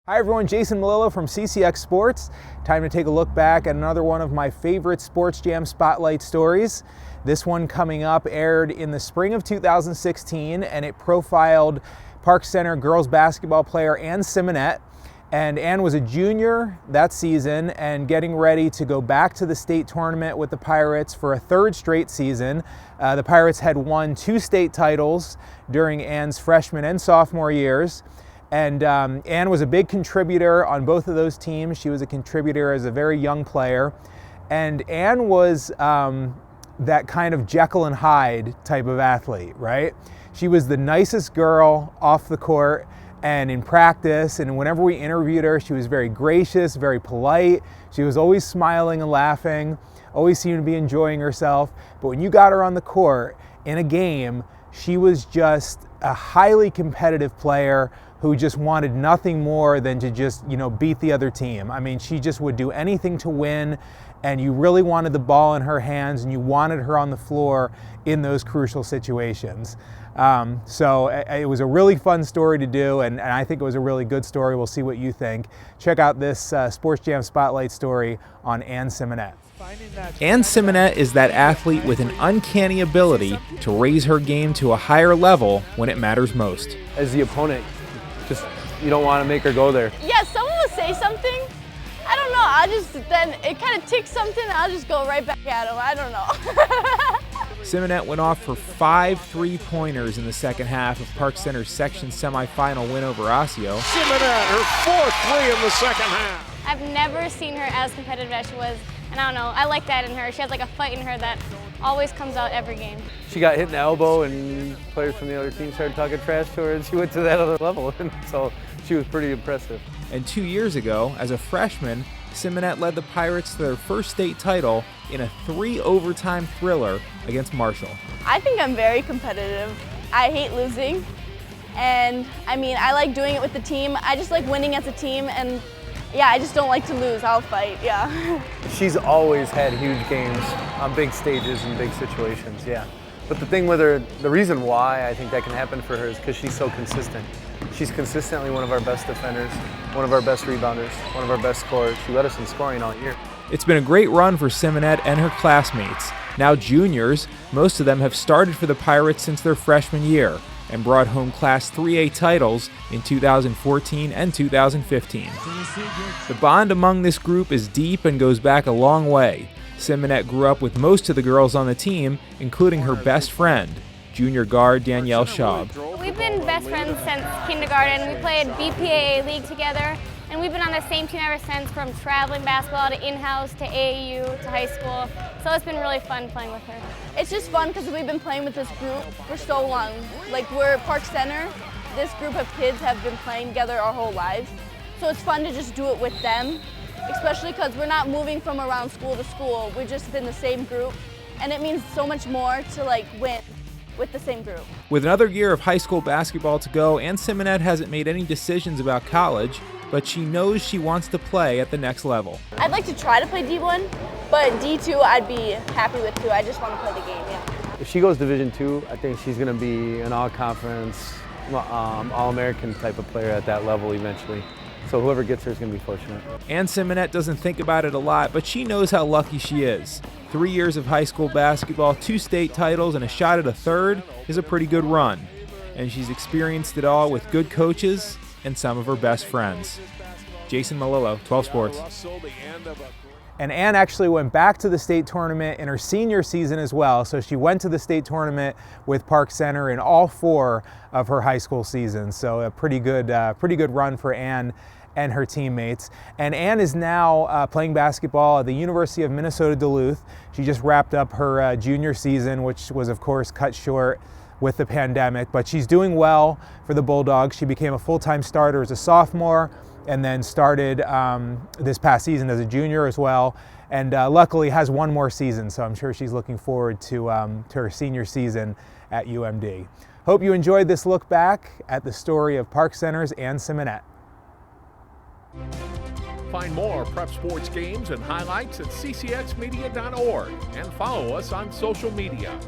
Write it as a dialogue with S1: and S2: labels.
S1: Hi everyone, Jason Melillo from CCX Sports. Time to take a look back at another one of my favorite Sports Jam Spotlight stories. This one coming up aired in the spring of 2016 and it profiled Park Center girls basketball player Anne Simonette. And Anne was a junior that season and getting ready to go back to the state tournament with the Pirates for a third straight season. The Pirates had won 2 state titles during Anne's freshman and sophomore years. And Anne was a big contributor on both of those teams. She was a contributor as a very young player. And Anne was that kind of Jekyll and Hyde type of athlete, right? She was the nicest girl off the court and in practice, and whenever we interviewed her, she was very gracious, very polite. She was always smiling and laughing, always seemed to be enjoying herself. But when you got her on the court in a game, she was just a highly competitive player who just wanted nothing more than to just, beat the other team. I mean, she just would do anything to win, and you really wanted the ball in her hands and you wanted her on the floor in those crucial situations. So it was a really fun story to do, and I think it was a really good story. We'll see what you think. Check out this Sports Jam Spotlight story on Anne Simonette.
S2: Anne Simonette is that athlete with an uncanny ability to raise her game to a higher level when it matters most.
S3: As the opponent, you don't want to make her go there.
S4: Yeah, someone will say something. I don't know. Then it kind of ticks something. I'll just go right back at them. I don't know.
S2: Simonette went off for 5 3-pointers in the second half of Park Center's section semifinal win over Osseo.
S5: Simonette, her 4th 3 in the second half.
S6: I've never seen her as competitive as she was, and I don't know, I like that in her. She has like a fight in her that always comes out every game.
S3: She got hit in the elbow and players from the other team started talking trash to her, and she went to that other level, and so she was pretty impressive.
S2: And 2 years ago, as a freshman, Simonette led the Pirates to their first state title in a 3-overtime thriller against Marshall.
S4: I think I'm very competitive. I hate losing, and I like doing it with the team. I just like winning as a team, and yeah, I just don't like to lose. I'll fight, yeah.
S3: She's always had huge games on big stages and big situations, yeah. But the thing with her, the reason why I think that can happen for her is because she's so consistent. She's consistently one of our best defenders, one of our best rebounders, one of our best scorers. She led us in scoring all year.
S2: It's been a great run for Simonette and her classmates. Now juniors, most of them have started for the Pirates since their freshman year and brought home Class 3A titles in 2014 and 2015. The bond among this group is deep and goes back a long way. Simonette grew up with most of the girls on the team, including her best friend, junior guard Danielle Schaub.
S6: We've been best friends since kindergarten. We played BPAA League together, and we've been on the same team ever since, from traveling basketball to in-house to AAU to high school. So it's been really fun playing with her.
S4: It's just fun because we've been playing with this group for so long. Like, we're at Park Center. This group of kids have been playing together our whole lives. So it's fun to just do it with them, especially because we're not moving from around school to school. We've just been the same group, and it means so much more to win with the same group.
S2: With another year of high school basketball to go, Anne Simonette hasn't made any decisions about college, but she knows she wants to play at the next level.
S4: I'd like to try to play D1, but D2 I'd be happy with too. I just want to play the game, yeah.
S3: If she goes Division II, I think she's going to be an all-conference, all-American type of player at that level eventually. So whoever gets her is going to be fortunate.
S2: Anne Simonette doesn't think about it a lot, but she knows how lucky she is. 3 years of high school basketball, 2 state titles, and a shot at a third is a pretty good run. And she's experienced it all with good coaches and some of her best friends. Jason Melillo, 12 Sports.
S1: And Anne actually went back to the state tournament in her senior season as well. So she went to the state tournament with Park Center in all 4 of her high school seasons. So a pretty good run for Anne and her teammates. And Anne is now playing basketball at the University of Minnesota Duluth. She just wrapped up her junior season, which was of course cut short with the pandemic, but she's doing well for the Bulldogs. She became a full-time starter as a sophomore and then started this past season as a junior as well. And luckily has 1 more season, so I'm sure she's looking forward to her senior season at UMD. Hope you enjoyed this look back at the story of Park Center's Anne Simonette.
S5: Find more prep sports games and highlights at ccxmedia.org and follow us on social media.